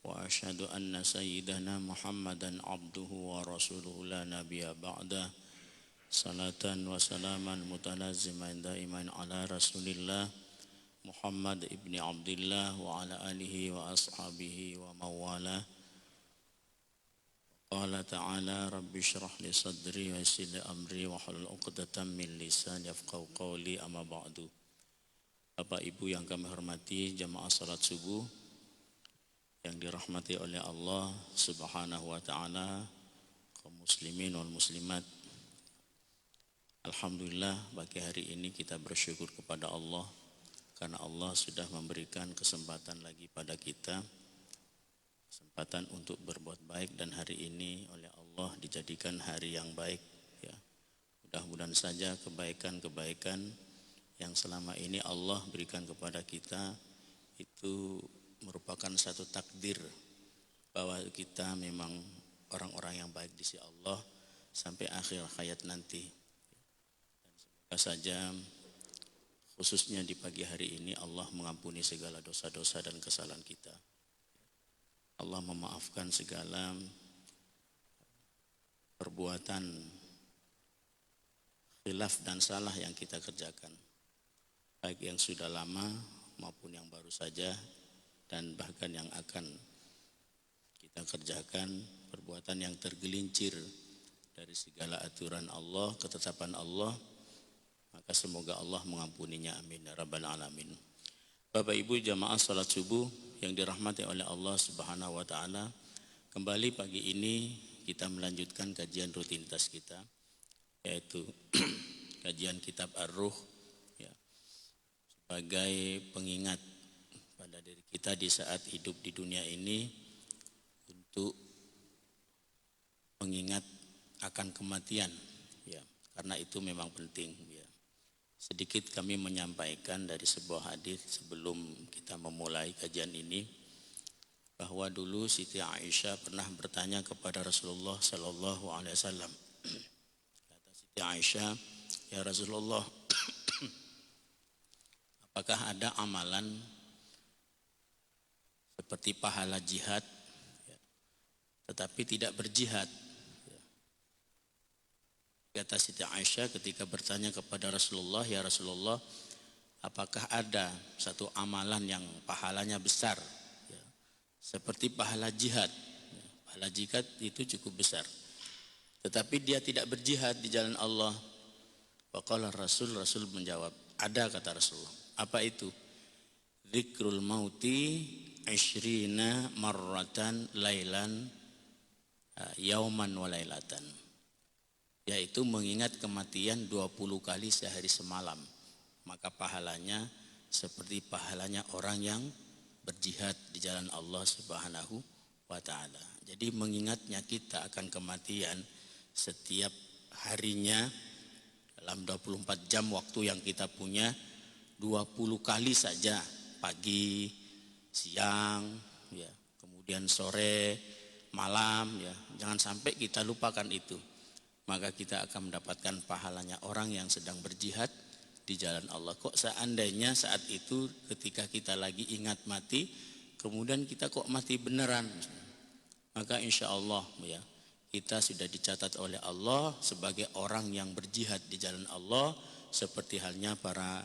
وأشهد أن سيدنا محمدا عبده ورسوله لا نبي بعده صلاة وسلاما متلازما دائما على رسول الله محمد ابن عبد الله وعلى آله وأصحابه ومن والاه. قال تعالى رب اشرح لي صدري ويسر لي أمري واحلل عقدة من lisani yafqahu qawli amma ba'du. Bapak Ibu yang kami hormati, jamaah salat subuh yang dirahmati oleh Allah Subhanahu wa taala, kaum muslimin wal muslimat. Alhamdulillah, pagi hari ini kita bersyukur kepada Allah karena Allah sudah memberikan kesempatan lagi pada kita, kesempatan untuk berbuat baik, dan hari ini oleh Allah dijadikan hari yang baik ya. Mudah-mudahan saja kebaikan-kebaikan yang selama ini Allah berikan kepada kita itu merupakan satu takdir bahwa kita memang orang-orang yang baik di sisi Allah sampai akhir hayat nanti. Dan semoga saja khususnya di pagi hari ini Allah mengampuni segala dosa-dosa dan kesalahan kita. Allah memaafkan segala perbuatan khilaf dan salah yang kita kerjakan, baik yang sudah lama maupun yang baru saja, dan bahkan yang akan kita kerjakan, perbuatan yang tergelincir dari segala aturan Allah, ketetapan Allah, maka semoga Allah mengampuninya, amin ya rabbal alamin. Bapak Ibu jamaah salat subuh yang dirahmati oleh Allah Subhanahu wa taala, kembali pagi ini kita melanjutkan kajian rutinitas kita, yaitu kajian kitab Ar-Ruh ya, sebagai pengingat pada diri kita di saat hidup di dunia ini, untuk mengingat akan kematian ya, karena itu memang penting ya. Sedikit kami menyampaikan dari sebuah hadis sebelum kita memulai kajian ini, bahwa dulu Siti Aisyah pernah bertanya kepada Rasulullah sallallahu alaihi wasallam. Kata Siti Aisyah, "Ya Rasulullah, apakah ada amalan seperti pahala jihad tetapi tidak berjihad?" Kata Siti Aisyah ketika bertanya kepada Rasulullah, "Ya Rasulullah, apakah ada satu amalan yang pahalanya besar ya, seperti pahala jihad?" Pahala jihad itu cukup besar, tetapi dia tidak berjihad di jalan Allah. Faqala Rasul menjawab, "Ada," kata Rasulullah. "Apa itu?" "Dzikrul mauti 20 marratan lailan yauman wa lailatan." Yaitu mengingat kematian 20 kali sehari semalam, maka pahalanya seperti pahalanya orang yang berjihad di jalan Allah Subhanahu wa taala. Jadi mengingatnya kita akan kematian setiap harinya dalam 24 jam waktu yang kita punya, 20 kali saja, pagi, siang ya, kemudian sore, malam ya. Jangan sampai kita lupakan itu. Maka kita akan mendapatkan pahalanya orang yang sedang berjihad di jalan Allah. Kok seandainya saat itu ketika kita lagi ingat mati, kemudian kita kok mati beneran, maka insya Allah ya, kita sudah dicatat oleh Allah sebagai orang yang berjihad di jalan Allah, seperti halnya para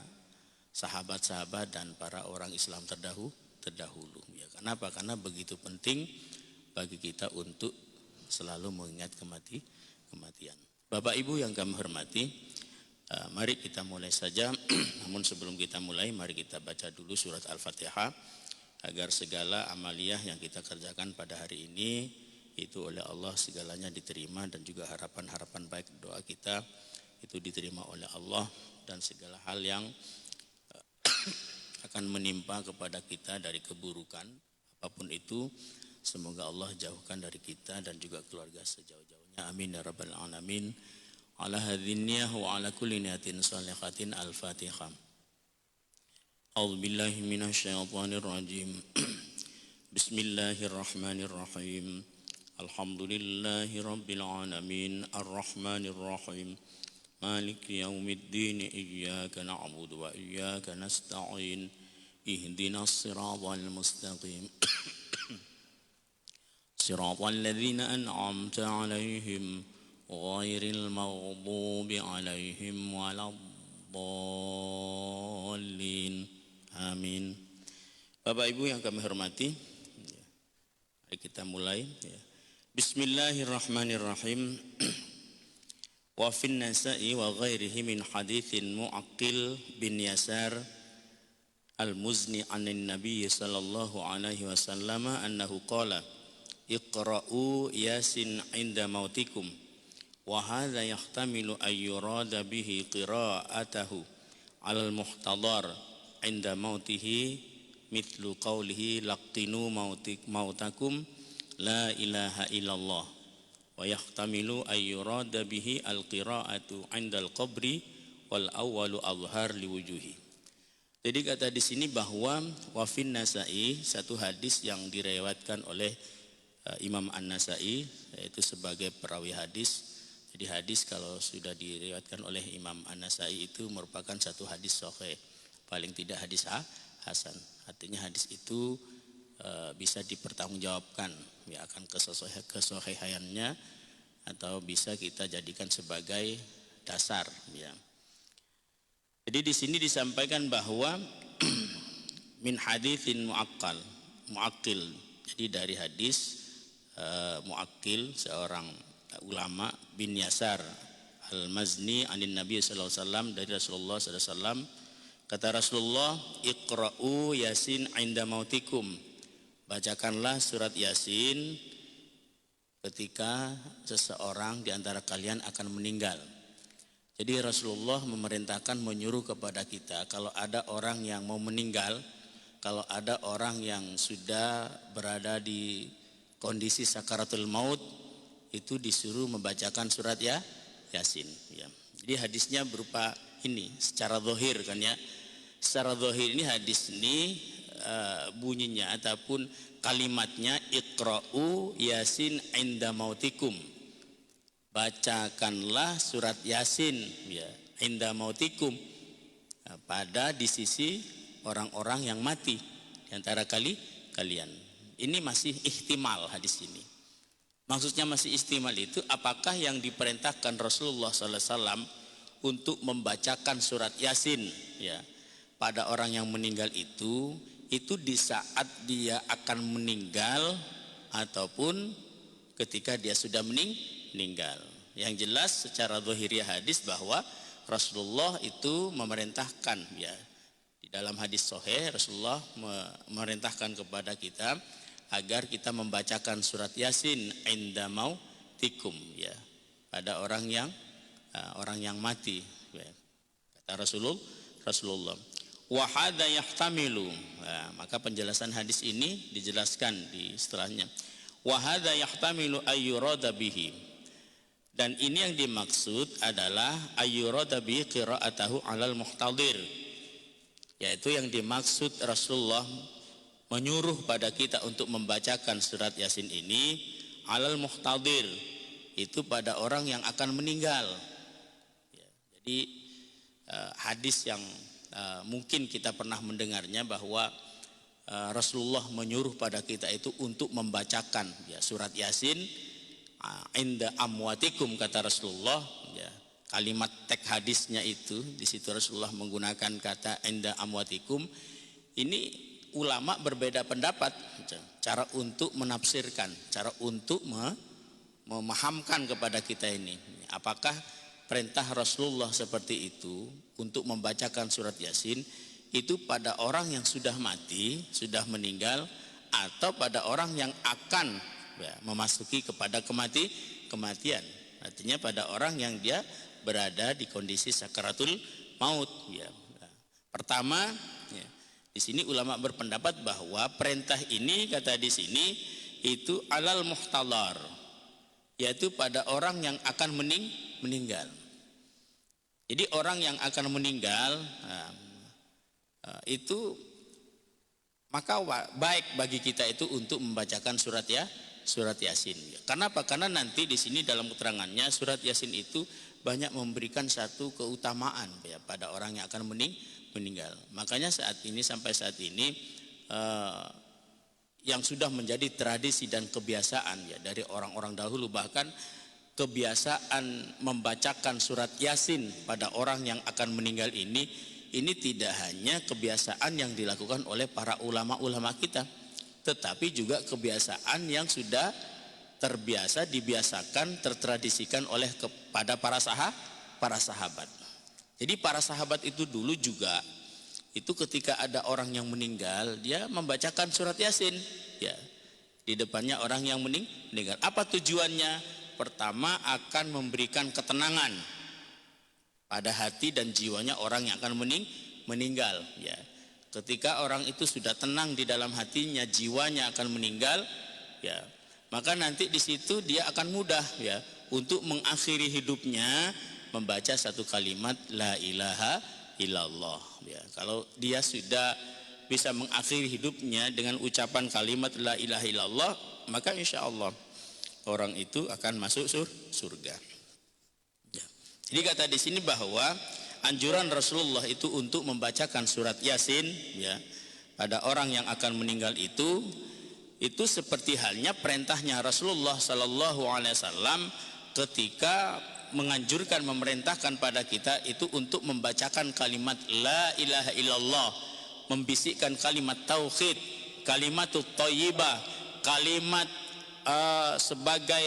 sahabat-sahabat dan para orang Islam terdahulu ya. Kenapa? Karena begitu penting bagi kita untuk selalu mengingat kematian. Bapak Ibu yang kami hormati, mari kita mulai saja. Namun sebelum kita mulai, mari kita baca dulu surat Al-Fatihah, agar segala amaliyah yang kita kerjakan pada hari ini itu oleh Allah segalanya diterima, dan juga harapan-harapan baik doa kita itu diterima oleh Allah, dan segala hal yang akan menimpa kepada kita dari keburukan apapun itu, semoga Allah jauhkan dari kita dan juga keluarga sejauh-jauhnya, amin ya rabbal alamin. Ala hadzin niyah wa ala kulli niyatin shalihatin. Al-Fatihah. A'udzu billahi minasyaitonir rajim. Bismillahirrahmanirrahim. Alhamdulillahi rabbil alamin, arrahmanir rahim, maliki yaumiddin, iyyaka na'budu wa iyyaka nasta'in, ihdinas siratal mustaqim. siratal ladzina an'amta 'alaihim ghairil maghdubi 'alaihim waladdallin. Amin. Bapak Ibu yang kami hormati, mari kita mulai. Bismillahirrahmanirrahim. Wa fin nasa'i wa ghairihi min haditsin Mu'aqqil bin Yasar al-Muzni 'anin Nabiy sallallahu alaihi wasallam annahu qala iqra'u Yasin 'inda mautikum wa hadza yahtamilu ay yurada bihi qira'atahu 'alal muhtadar 'inda mautihi mithlu qawlihi laqtinu mautakum la ilaha illallah wa yahtamilu ay yurada bihi al-qira'atu 'indal qabri wal awwalu azhar liwujuhi. Jadi kata di sini bahwa wafin Nasa'i, satu hadis yang diriwayatkan oleh Imam An-Nasa'i, yaitu sebagai perawi hadis. Jadi hadis kalau sudah diriwayatkan oleh Imam An-Nasa'i itu merupakan satu hadis sahih, paling tidak hadis hasan. Artinya hadis itu bisa dipertanggungjawabkan, ya, akan kesahihannya atau bisa kita jadikan sebagai dasar, ya. Jadi di sini disampaikan bahwa min haditsin Mu'aqqil. Jadi dari hadis Mu'aqqil, seorang ulama, bin Yasar al-Muzni 'anin Nabi sallallahu alaihi wasallam, dari Rasulullah sallallahu alaihi wasallam. Kata Rasulullah, iqra'u Yasin 'inda mautikum. Bacakanlah surat Yasin ketika seseorang di antara kalian akan meninggal. Jadi Rasulullah memerintahkan, menyuruh kepada kita, kalau ada orang yang mau meninggal, kalau ada orang yang sudah berada di kondisi sakaratul maut, itu disuruh membacakan surat Yasin, ya. Jadi hadisnya berupa ini secara zahir, kan ya. Secara zahir ini hadis ini bunyinya ataupun kalimatnya iqra'u Yasin 'inda mautikum. Bacakanlah surat Yasin, ya, 'inda mautikum, pada di sisi orang-orang yang mati di antara kalian. Ini masih ihtimal hadis ini. Maksudnya masih ihtimal itu apakah yang diperintahkan Rasulullah sallallahu alaihi wasallam untuk membacakan surat Yasin, ya, pada orang yang meninggal itu di saat dia akan meninggal ataupun ketika dia sudah meninggal. Yang jelas secara zahiriah hadis bahwa Rasulullah itu memerintahkan, ya, di dalam hadis sahih Rasulullah memerintahkan kepada kita agar kita membacakan surat Yasin 'inda mautikum, ya, pada orang yang mati, ya. Kata Rasulullah wa hadza yahtamilu, maka penjelasan hadis ini dijelaskan di setelahnya, wa hadza yahtamilu ayyurada bihi, dan ini yang dimaksud adalah ayyurada bihi qira'atahu 'alal muhtadir, yaitu yang dimaksud Rasulullah menyuruh pada kita untuk membacakan surat Yasin ini 'alal muhtadir, itu pada orang yang akan meninggal, ya. Jadi hadis yang mungkin kita pernah mendengarnya bahwa Rasulullah menyuruh pada kita itu untuk membacakan, ya, surat Yasin 'inda amwatikum, kata Rasulullah, ya. Kalimat teks hadisnya itu di situ Rasulullah menggunakan kata 'inda amwatikum. Ini ulama berbeda pendapat cara untuk menafsirkan, cara untuk memahamkan kepada kita ini. Apakah perintah Rasulullah seperti itu untuk membacakan surat Yasin itu pada orang yang sudah mati, sudah meninggal, atau pada orang yang akan, ya, memasuki kepada kematian. Artinya pada orang yang dia berada di kondisi sakaratul maut, ya. Pertama, ya, di sini ulama berpendapat bahwa perintah ini, kata di sini, itu alal muhtalar, yaitu pada orang yang akan meninggal. Jadi orang yang akan meninggal, itu maka baik bagi kita itu untuk membacakan surat Yasin. Kenapa? Karena nanti di sini dalam keterangannya surat Yasin itu banyak memberikan satu keutamaan, ya, pada orang yang akan meninggal. Makanya sampai saat ini yang sudah menjadi tradisi dan kebiasaan ya dari orang-orang dahulu, bahkan kebiasaan membacakan surat Yasin pada orang yang akan meninggal ini tidak hanya kebiasaan yang dilakukan oleh para ulama-ulama kita, tetapi juga kebiasaan yang sudah terbiasa, dibiasakan, tertradisikan oleh kepada para sahabat. Jadi para sahabat itu dulu juga itu ketika ada orang yang meninggal, dia membacakan surat Yasin ya di depannya orang yang meninggal. Apa tujuannya? Pertama, akan memberikan ketenangan pada hati dan jiwanya orang yang akan meninggal ya. Ketika orang itu sudah tenang di dalam hatinya, jiwanya akan meninggal ya, maka nanti di situ dia akan mudah ya untuk mengakhiri hidupnya membaca satu kalimat la ilaha illallah ya. Kalau dia sudah bisa mengakhiri hidupnya dengan ucapan kalimat la ilaha illallah, maka insya Allah orang itu akan masuk surga ya. Jadi kata di sini bahwa anjuran Rasulullah itu untuk membacakan surat Yasin ya pada orang yang akan meninggal itu seperti halnya perintahnya Rasulullah Sallallahu Alaihi Wasallam ketika menganjurkan, memerintahkan pada kita itu untuk membacakan kalimat la ilaha illallah, membisikkan kalimat tauhid, kalimatut thayyibah, kalimat sebagai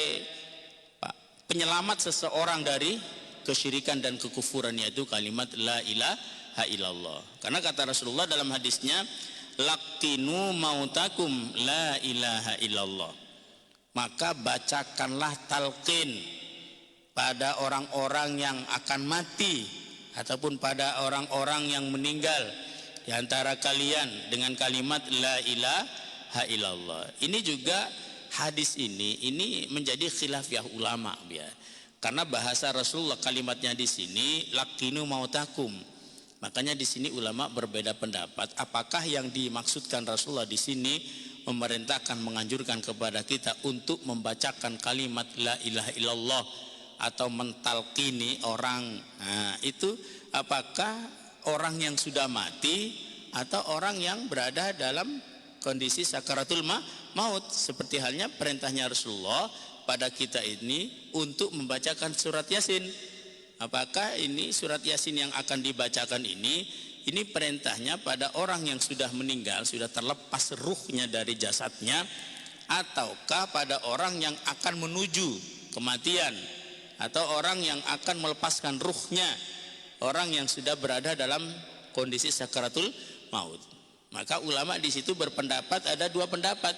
penyelamat seseorang dari kesyirikan dan kekufuran, yaitu kalimat la ilaha illallah. Karena kata Rasulullah dalam hadisnya, laqinu mautakum la ilaha illallah, maka bacakanlah talqin pada orang-orang yang akan mati ataupun pada orang-orang yang meninggal di antara kalian dengan kalimat la ilaha illallah. Ini juga hadis ini menjadi khilafiyah ulama ya. Karena bahasa Rasulullah kalimatnya di sini laqinu mautakum. Makanya di sini ulama berbeda pendapat apakah yang dimaksudkan Rasulullah di sini memerintahkan, menganjurkan kepada kita untuk membacakan kalimat la ilaha illallah atau mentalkini orang, nah itu apakah orang yang sudah mati atau orang yang berada dalam kondisi sakaratul maut, seperti halnya perintahnya Rasulullah pada kita ini untuk membacakan surat Yasin. Apakah ini surat Yasin yang akan dibacakan ini perintahnya pada orang yang sudah meninggal, sudah terlepas ruhnya dari jasadnya, ataukah pada orang yang akan menuju kematian, atau orang yang akan melepaskan ruhnya, orang yang sudah berada dalam kondisi sakaratul maut? Maka ulama di situ berpendapat, ada dua pendapat.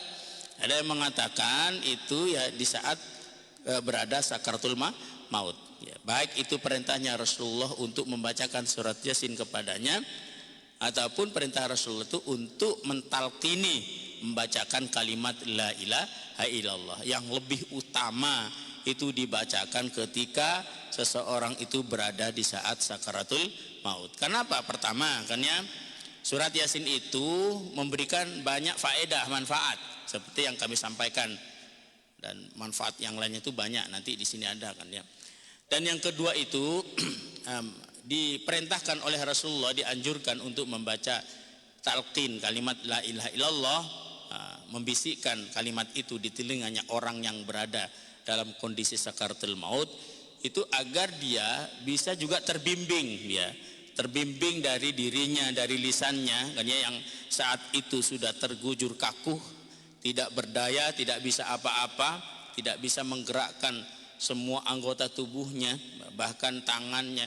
Ada yang mengatakan itu ya di saat berada sakaratul maut ya, baik itu perintahnya Rasulullah untuk membacakan surat Yasin kepadanya, ataupun perintah Rasulullah itu untuk mentalkini, membacakan kalimat la ilaha illallah, yang lebih utama itu dibacakan ketika seseorang itu berada di saat sakaratul maut. Kenapa? Pertama, karena surat Yasin itu memberikan banyak faedah, manfaat seperti yang kami sampaikan, dan manfaat yang lainnya itu banyak, nanti di sini ada kan ya. Dan yang kedua itu diperintahkan oleh Rasulullah, dianjurkan untuk membaca talqin kalimat la ilaha illallah, membisikkan kalimat itu di telinganya orang yang berada dalam kondisi sakaratul maut, itu agar dia bisa juga terbimbing ya, terbimbing dari dirinya, dari lisannya kan ya, yang saat itu sudah tergujur kakuh, tidak berdaya, tidak bisa apa-apa, tidak bisa menggerakkan semua anggota tubuhnya, bahkan tangannya,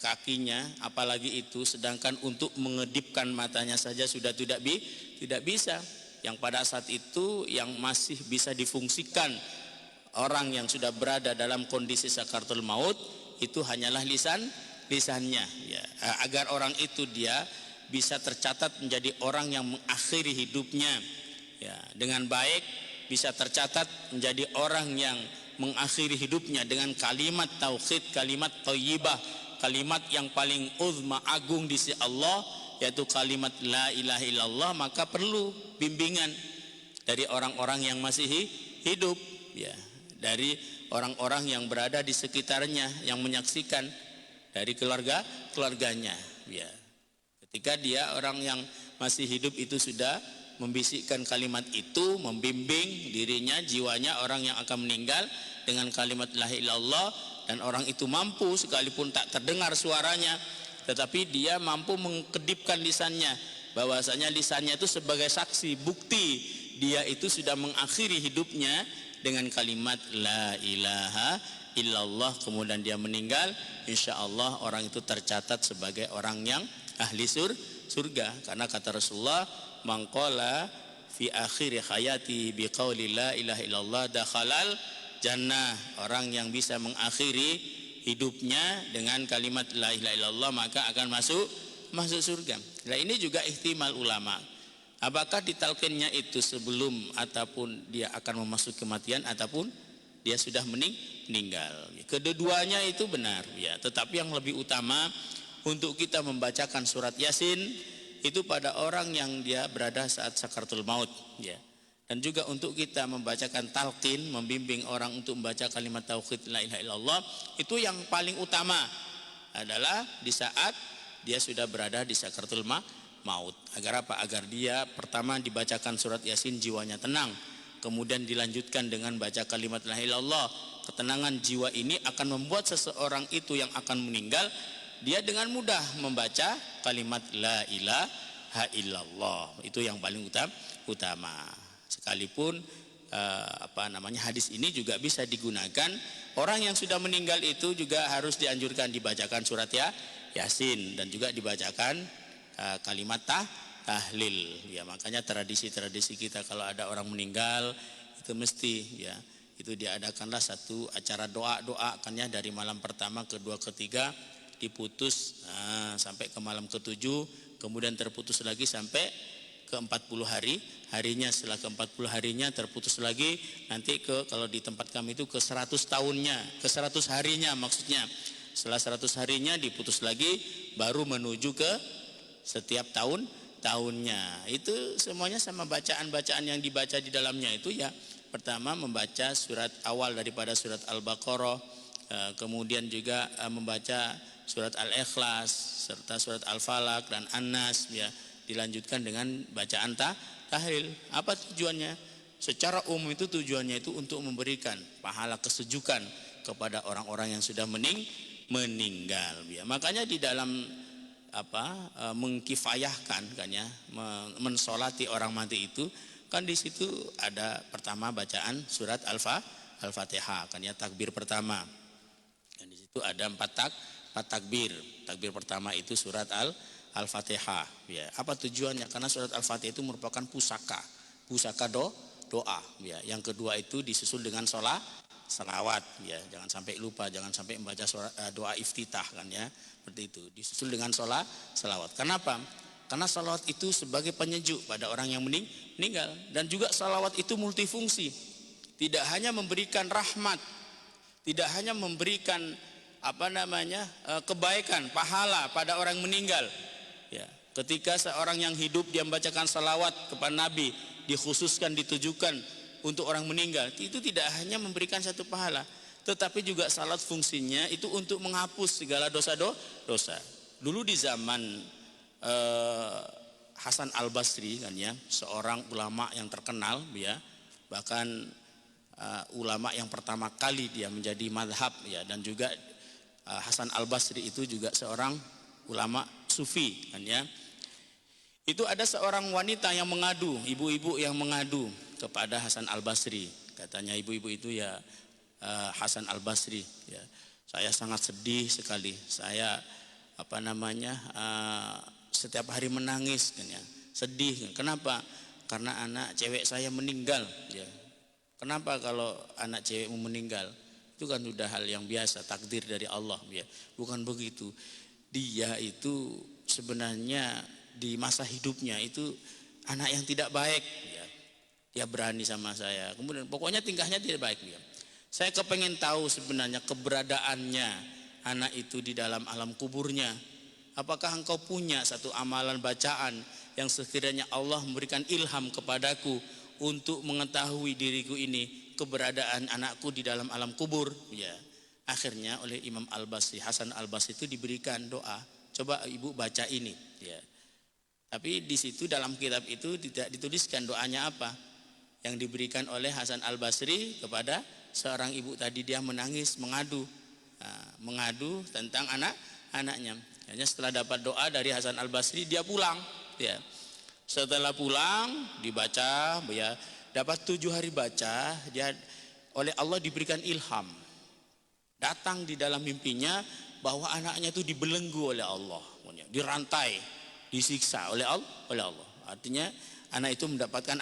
kakinya, apalagi itu, sedangkan untuk mengedipkan matanya saja sudah tidak bisa. Yang pada saat itu yang masih bisa difungsikan orang yang sudah berada dalam kondisi sakaratul maut itu hanyalah lisannya ya, agar orang itu dia bisa tercatat menjadi orang yang mengakhiri hidupnya ya dengan baik, bisa tercatat menjadi orang yang mengakhiri hidupnya dengan kalimat tauhid, kalimat thayyibah, kalimat yang paling uzma, agung di sisi Allah, yaitu kalimat la ilaha illallah. Maka perlu bimbingan dari orang-orang yang masih hidup ya, dari orang-orang yang berada di sekitarnya, yang menyaksikan, dari keluarganya ya. Ketika dia orang yang masih hidup itu sudah membisikkan kalimat itu, membimbing dirinya, jiwanya orang yang akan meninggal dengan kalimat la ilaha illallah, dan orang itu mampu sekalipun tak terdengar suaranya, tetapi dia mampu mengkedipkan lisannya, bahwasanya lisannya itu sebagai saksi, bukti dia itu sudah mengakhiri hidupnya dengan kalimat la ilaha illallah, kemudian dia meninggal, insya Allah orang itu tercatat sebagai orang yang ahli surga. Karena kata Rasulullah, man qala fi akhir hayati biqauli la ilaha illallah dakhalal jannah. Orang yang bisa mengakhiri hidupnya dengan kalimat la ilaha illallah maka akan masuk surga. Nah, ini juga ihtimal ulama. Apakah ditalkinnya itu sebelum ataupun dia akan memasuki kematian ataupun dia sudah meninggal. Kedua-duanya itu benar ya, tetapi yang lebih utama untuk kita membacakan surat Yasin itu pada orang yang dia berada saat sakaratul maut ya. Dan juga untuk kita membacakan talqin, membimbing orang untuk membaca kalimat tauhid la ilaha illallah, itu yang paling utama adalah di saat dia sudah berada di sakaratul maut. Agar apa? Agar dia pertama dibacakan surat Yasin, jiwanya tenang, kemudian dilanjutkan dengan baca kalimat la ilaha illallah. Ketenangan jiwa ini akan membuat seseorang itu yang akan meninggal, dia dengan mudah membaca kalimat la ilaha illallah. Itu yang paling utama. Sekalipun hadis ini juga bisa digunakan, orang yang sudah meninggal itu juga harus dianjurkan dibacakan surat Yasin dan juga dibacakan kalimat tahlil ya. Makanya tradisi-tradisi kita kalau ada orang meninggal itu mesti ya, itu diadakanlah satu acara doa kan ya, dari malam pertama, kedua, ketiga diputus sampai ke malam ketujuh, kemudian terputus lagi sampai ke 40 harinya. Setelah ke 40 harinya terputus lagi, nanti kalau di tempat kami itu ke 100 tahunnya, ke 100 harinya maksudnya. Setelah 100 harinya diputus lagi, baru menuju ke setiap tahunnya. Itu semuanya sama bacaan-bacaan yang dibaca di dalamnya itu ya. Pertama membaca surat awal daripada surat Al-Baqarah, kemudian juga membaca surat Al-Ikhlas serta surat Al-Falaq dan An-Nas ya. Dilanjutkan dengan bacaan tahlil. Apa tujuannya? Secara umum itu tujuannya itu untuk memberikan pahala kesejukan kepada orang-orang yang sudah meninggal ya. Makanya di dalam mengkifayahkan kan ya, mensolati orang mati itu kan di situ ada pertama bacaan surat Al-Fatihah kan ya, takbir pertama. Dan di situ ada empat takbir. Takbir pertama itu surat Al-Fatihah ya. Apa tujuannya? Karena surat Al-Fatihah itu merupakan pusaka doa ya. Yang kedua itu disusul dengan salawat ya. Jangan sampai lupa, jangan sampai membaca doa iftitah kan ya. Seperti itu, disusul dengan salawat. Kenapa? Karena salawat itu sebagai penyejuk pada orang yang meninggal. Dan juga salawat itu multifungsi. Tidak hanya memberikan rahmat, tidak hanya memberikan kebaikan, pahala pada orang meninggal ya. Ketika seorang yang hidup dia membacakan salawat kepada Nabi, dikhususkan, ditujukan untuk orang meninggal, itu tidak hanya memberikan satu pahala, tetapi juga salat fungsinya itu untuk menghapus segala dosa. Dulu di zaman Hasan Al-Basri kan ya, seorang ulama yang terkenal ya, bahkan ulama yang pertama kali dia menjadi madhab ya. Dan juga Hasan Al-Basri itu juga seorang ulama sufi kan ya. Itu ada seorang wanita yang mengadu, ibu-ibu yang mengadu kepada Hasan Al-Basri. Katanya ibu-ibu itu ya, Hasan Al-Basri ya, saya sangat sedih sekali. Saya setiap hari menangis kan ya, sedih. Kenapa? Karena anak cewek saya meninggal ya. Kenapa kalau anak cewekmu meninggal? Itu kan sudah hal yang biasa, takdir dari Allah ya. Bukan begitu. Dia itu sebenarnya di masa hidupnya itu anak yang tidak baik ya. Dia berani sama saya. Kemudian pokoknya tingkahnya tidak baik dia. Saya kepengen tahu sebenarnya keberadaannya anak itu di dalam alam kuburnya. Apakah engkau punya satu amalan bacaan yang sekiranya Allah memberikan ilham kepadaku untuk mengetahui diriku ini, keberadaan anakku di dalam alam kubur ya. Akhirnya oleh Imam Al-Basri, Hasan Al-Basri itu diberikan doa, coba ibu baca ini ya. Tapi di situ dalam kitab itu tidak dituliskan doanya apa yang diberikan oleh Hasan Al-Basri kepada seorang ibu tadi. Dia menangis, mengadu, mengadu tentang anaknya. Hanya setelah dapat doa dari Hasan Al-Basri dia pulang. Ya. Setelah pulang dibaca, ya, dapat 7 hari baca, dia oleh Allah diberikan ilham. Datang di dalam mimpinya bahwa anaknya itu dibelenggu oleh Allah, dirantai, disiksa oleh Allah. Artinya anak itu mendapatkan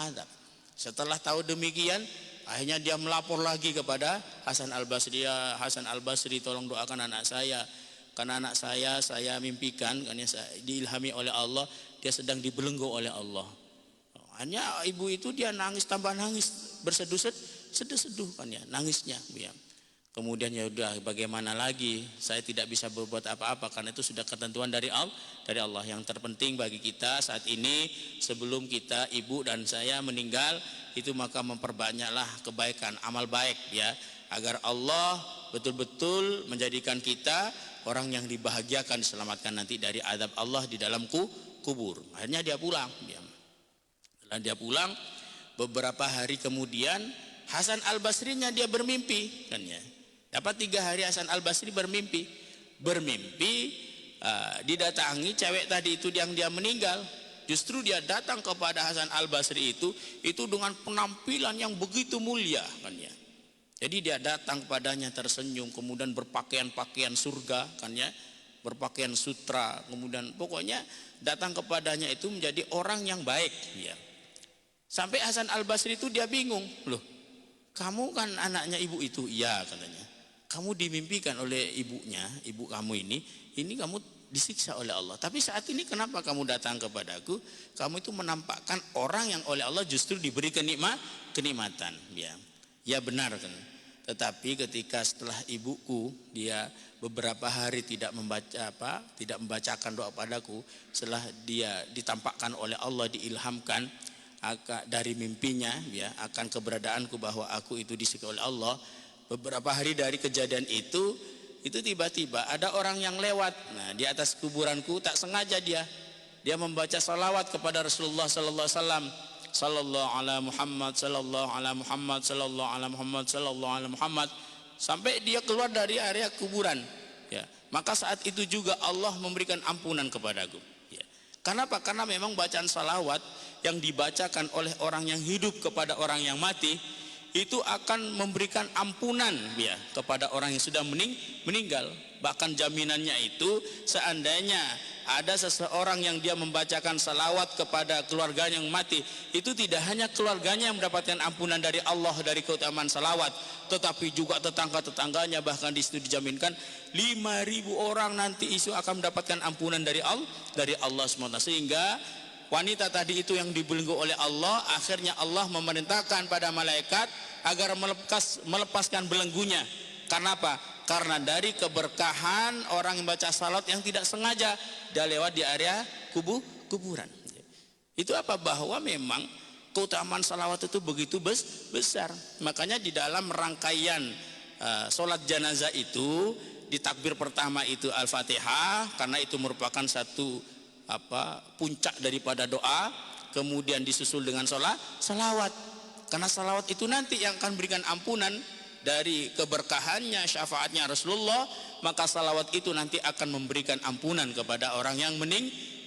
azab. Setelah tahu demikian, akhirnya dia melapor lagi kepada Hasan Al-Basri. Ya Hasan Al-Basri, tolong doakan anak saya, karena anak saya mimpikan, karena diilhami oleh Allah, dia sedang dibelenggu oleh Allah. Hanya ibu itu dia nangis, tambah nangis, berseduh-seduh kan ya, nangisnya. Ya. Kemudian ya udah, bagaimana lagi, saya tidak bisa berbuat apa-apa karena itu sudah ketentuan dari Allah. Yang terpenting bagi kita saat ini, sebelum kita, ibu dan saya meninggal, itu maka memperbanyaklah kebaikan, amal baik ya, agar Allah betul-betul menjadikan kita orang yang dibahagiakan, diselamatkan nanti dari azab Allah di dalam kubur. Akhirnya dia pulang. Setelah dia pulang, beberapa hari kemudian Hasan Al-Basrinya dia bermimpi kan ya. Dapat 3 hari Hasan Al-Basri bermimpi didatangi cewek tadi itu yang dia meninggal. Justru dia datang kepada Hasan Al-Basri itu dengan penampilan yang begitu mulia kan ya. Jadi dia datang padanya tersenyum, kemudian berpakaian surga kan ya, berpakaian sutra, kemudian pokoknya datang kepadanya itu menjadi orang yang baik ya. Sampai Hasan Al-Basri itu dia bingung, loh, kamu kan anaknya ibu itu? Iya katanya. Kamu dimimpikan oleh ibunya, ibu kamu ini kamu disiksa oleh Allah. Tapi saat ini kenapa kamu datang kepadaku? Kamu itu menampakkan orang yang oleh Allah justru diberi kenikmatan. Ya benar kan. Tetapi ketika setelah ibuku dia beberapa hari tidak membacakan doa padaku, setelah dia ditampakkan oleh Allah, diilhamkan dari mimpinya ya akan keberadaanku bahwa aku itu disiksa oleh Allah. Beberapa hari dari kejadian itu tiba-tiba ada orang yang lewat. Nah, di atas kuburanku tak sengaja dia membaca salawat kepada Rasulullah sallallahu alaihi wasallam. Sallallahu ala Muhammad, sallallahu ala Muhammad, sallallahu ala Muhammad, sallallahu ala Muhammad, sampai dia keluar dari area kuburan. Ya, maka saat itu juga Allah memberikan ampunan kepadaku. Ya. Kenapa? Karena memang bacaan salawat yang dibacakan oleh orang yang hidup kepada orang yang mati itu akan memberikan ampunan ya kepada orang yang sudah meninggal. Bahkan jaminannya itu seandainya ada seseorang yang dia membacakan salawat kepada keluarganya yang mati, itu tidak hanya keluarganya yang mendapatkan ampunan dari Allah dari keutamaan salawat, tetapi juga tetangga-tetangganya. Bahkan di situ dijaminkan 5.000 orang nanti isu akan mendapatkan ampunan dari Allah SWT. Sehingga wanita tadi itu yang dibelenggu oleh Allah, akhirnya Allah memerintahkan pada malaikat agar melepaskan belenggunya. Karena apa? Karena dari keberkahan orang yang baca salat yang tidak sengaja dia lewat di area kuburan. Itu apa? Bahwa memang keutamaan salawat itu begitu besar. Makanya di dalam rangkaian sholat jenazah itu, di takbir pertama itu Al-Fatihah, karena itu merupakan satu puncak daripada doa, kemudian disusul dengan salawat, karena salawat itu nanti yang akan berikan ampunan dari keberkahannya, syafaatnya Rasulullah. Maka salawat itu nanti akan memberikan ampunan kepada orang yang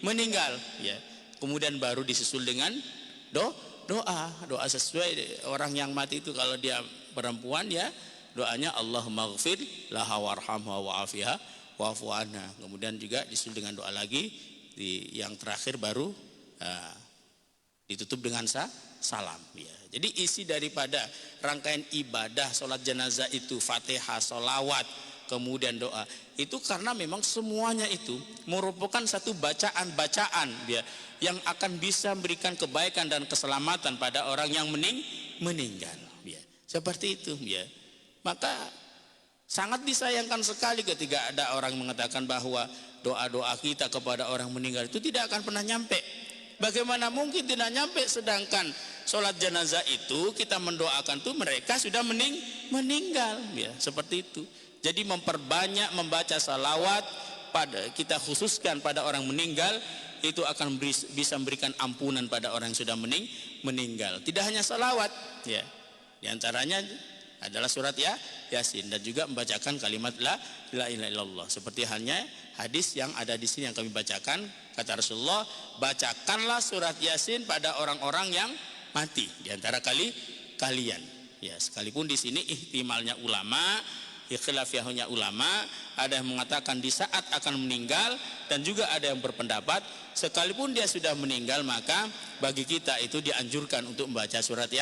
meninggal ya. Kemudian baru disusul dengan doa sesuai orang yang mati itu. Kalau dia perempuan ya doanya Allahumma ghfir laha warhamha wa'afiha wa'fu anha. Kemudian juga disusul dengan doa lagi, yang terakhir baru ditutup dengan salam ya. Jadi isi daripada rangkaian ibadah sholat jenazah itu Fatihah, sholawat, kemudian doa, itu karena memang semuanya itu merupakan satu bacaan ya, yang akan bisa memberikan kebaikan dan keselamatan pada orang yang meninggal ya. Seperti itu ya. Maka sangat disayangkan sekali ketika ada orang mengatakan bahwa doa-doa kita kepada orang meninggal itu tidak akan pernah nyampe. Bagaimana mungkin tidak nyampe, sedangkan sholat jenazah itu kita mendoakan tuh mereka sudah meninggal ya, seperti itu. Jadi memperbanyak membaca salawat kita khususkan pada orang meninggal, itu akan bisa memberikan ampunan pada orang yang sudah meninggal. Tidak hanya salawat, ya. Di antaranya adalah surat Yasin dan juga membacakan kalimat la ilaha illallah. Seperti halnya hadis yang ada di sini yang kami bacakan, kata Rasulullah, bacakanlah surat Yasin pada orang-orang yang mati di antara kalian. Ya, sekalipun di sini ihtimalnya ulama, ikhtilafiyahnya ulama, ada yang mengatakan di saat akan meninggal dan juga ada yang berpendapat sekalipun dia sudah meninggal maka bagi kita itu dianjurkan untuk membaca surat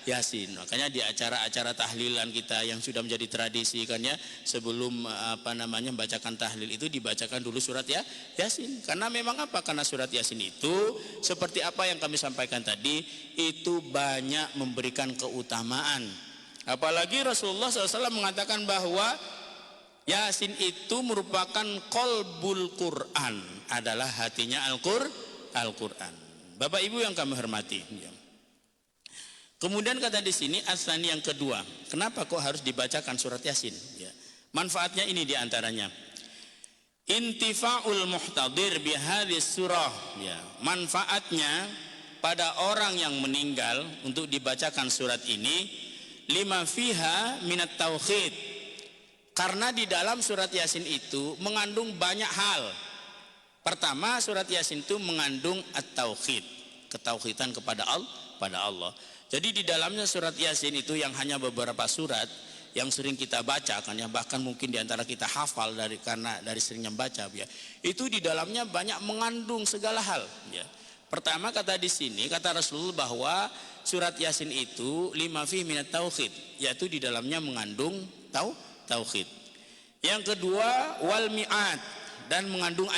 Yasin. Makanya di acara-acara tahlilan kita yang sudah menjadi tradisi kan ya, sebelum membacakan tahlil itu dibacakan dulu surat Yasin. Karena memang apa? Karena surat Yasin itu seperti apa yang kami sampaikan tadi, itu banyak memberikan keutamaan. Apalagi Rasulullah SAW mengatakan bahwa Yasin itu merupakan qalbul Quran, adalah hatinya Al-Quran. Bapak Ibu yang kami hormati. Kemudian kata di sini asani yang kedua, kenapa kok harus dibacakan surat Yasin? Ya. Manfaatnya ini diantaranya, intifa'ul muhtadir bihadis surah. Ya. Manfaatnya pada orang yang meninggal untuk dibacakan surat ini, lima fiha minat tauhid. Karena di dalam surat Yasin itu mengandung banyak hal. Pertama, surat Yasin itu mengandung at-tauhid, ketauhidan kepada Allah. Jadi di dalamnya surat Yasin itu yang hanya beberapa surat yang sering kita baca kan ya, bahkan mungkin di antara kita hafal karena dari seringnya baca ya. Itu di dalamnya banyak mengandung segala hal ya. Pertama kata di sini kata Rasulullah bahwa surat Yasin itu lima fi minat tauhid, yaitu di dalamnya mengandung tauhid. Yang kedua wal mi'ad, dan mengandung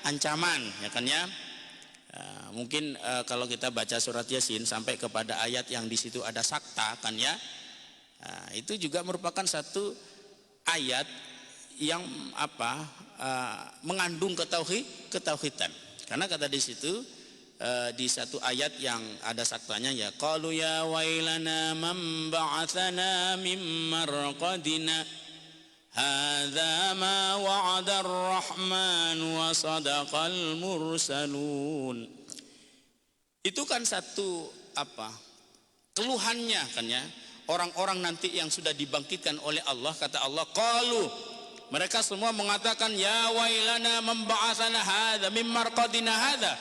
ancaman ya kan ya. Mungkin kalau kita baca surat Yasin sampai kepada ayat yang di situ ada sakta kan ya, itu juga merupakan satu ayat yang mengandung ketauhidan. Karena kata di situ di satu ayat yang ada saktanya ya, qalu ya wailana man ba'atsana mim marqadina hadza ma wa'ada ar-rahman wa sadaqal mursalun. Itu kan satu keluhannya kan ya, orang-orang nanti yang sudah dibangkitkan oleh Allah. Kata Allah, qalu, mereka semua mengatakan ya wailana man ba'atsana hadza mim marqadina hadza.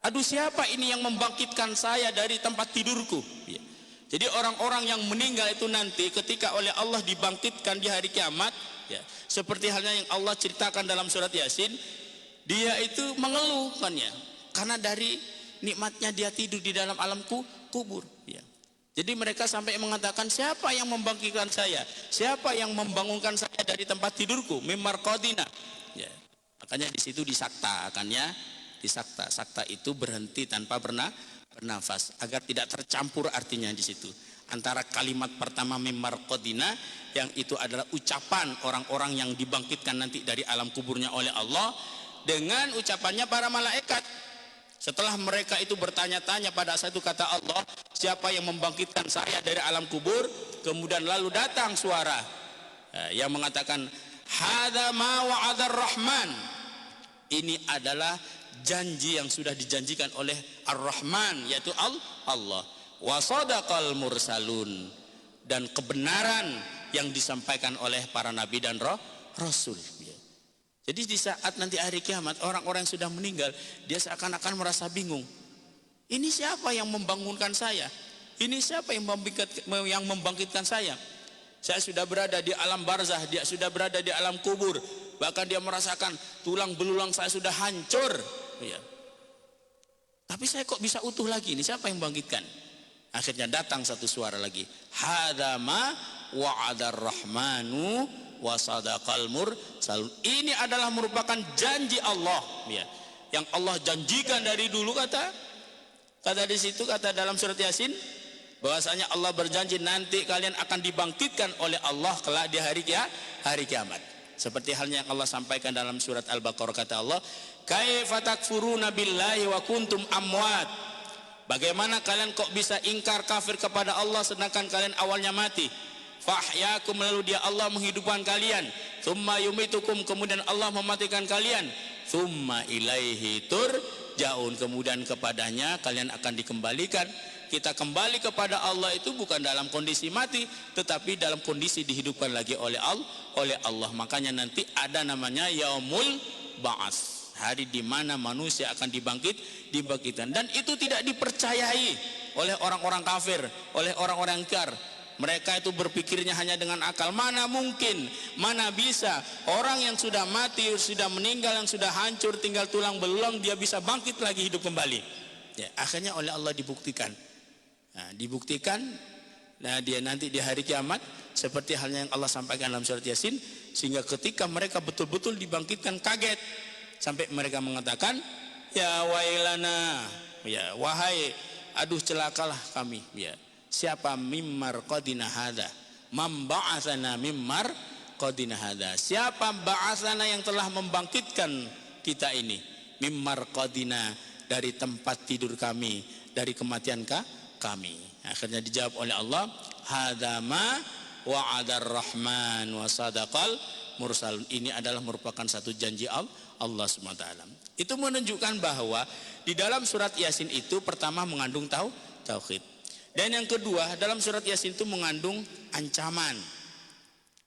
Aduh, siapa ini yang membangkitkan saya dari tempat tidurku ya. Jadi orang-orang yang meninggal itu nanti ketika oleh Allah dibangkitkan di hari kiamat ya, seperti halnya yang Allah ceritakan dalam surat Yasin, dia itu mengeluh kan ya, karena dari nikmatnya dia tidur di dalam alam kubur ya. Jadi mereka sampai mengatakan, siapa yang membangkitkan saya, siapa yang membangunkan saya dari tempat tidurku, mimar qadina ya. Makanya di situ disakta kan ya, disakta. Sakta itu berhenti tanpa bernafas agar tidak tercampur artinya di situ antara kalimat pertama mimar qadina yang itu adalah ucapan orang-orang yang dibangkitkan nanti dari alam kuburnya oleh Allah, dengan ucapannya para malaikat. Setelah mereka itu bertanya-tanya pada saat itu kata Allah, siapa yang membangkitkan saya dari alam kubur? Kemudian lalu datang suara yang mengatakan, hadza ma wa'adar rahman. Ini adalah janji yang sudah dijanjikan oleh Ar-Rahman, yaitu Allah. Wa sadaqal mursalun, dan kebenaran yang disampaikan oleh para nabi dan rasul. Jadi di saat nanti hari kiamat, orang-orang yang sudah meninggal, dia seakan-akan merasa bingung. Ini siapa yang membangunkan saya? Ini siapa yang membangkitkan saya? Saya sudah berada di alam barzah, dia sudah berada di alam kubur. Bahkan dia merasakan tulang belulang saya sudah hancur. Ya. Tapi saya kok bisa utuh lagi? Ini siapa yang membangkitkan? Akhirnya datang satu suara lagi. Hadza ma wa'adar rahmanu wa sadaqal mursalun. Ini adalah merupakan janji Allah ya, yang Allah janjikan dari dulu. Kata di situ, kata dalam surat Yasin, bahwasanya Allah berjanji nanti kalian akan dibangkitkan oleh Allah kelak di hari kiamat. Seperti halnya yang Allah sampaikan dalam surat Al-Baqarah, kata Allah, kaifa takfuruna billahi wa kuntum amwat. Bagaimana kalian kok bisa ingkar kafir kepada Allah sedangkan kalian awalnya mati? Fahyakum, lalu dia Allah menghidupkan kalian. Tsumma yumitukum, kemudian Allah mematikan kalian. tsumma ilaihi turja'un, kemudian kepadanya kalian akan dikembalikan. Kita kembali kepada Allah itu bukan dalam kondisi mati, tetapi dalam kondisi dihidupkan lagi oleh Allah. Makanya nanti ada namanya yaumul ba'ats, hari di mana manusia akan dibangkitkan, dan itu tidak dipercayai oleh orang-orang kafir, oleh orang-orang ingkar. Mereka itu berpikirnya hanya dengan akal. Mana mungkin, mana bisa orang yang sudah mati, sudah meninggal, yang sudah hancur tinggal tulang belulang, dia bisa bangkit lagi, hidup kembali. Ya, akhirnya oleh Allah dibuktikan. Nah, dia nanti di hari kiamat seperti halnya yang Allah sampaikan dalam surat Yasin, sehingga ketika mereka betul-betul dibangkitkan kaget sampai mereka mengatakan, ya wailana, ya wahai, aduh celakalah kami, ya. Siapa mimmar qadina hada, man ba'atsana mimmar qadina hada, siapa ba'atsana yang telah membangkitkan kita ini, mimmar qadina, dari tempat tidur kami, dari kematian kami. Akhirnya dijawab oleh Allah, hada ma wa'adar rahman wa sadaqal mursalun. Ini adalah merupakan satu janji Allah SWT. Itu menunjukkan bahwa di dalam surat Yasin itu pertama mengandung tauhid. Dan yang kedua, dalam surat Yasin itu mengandung ancaman.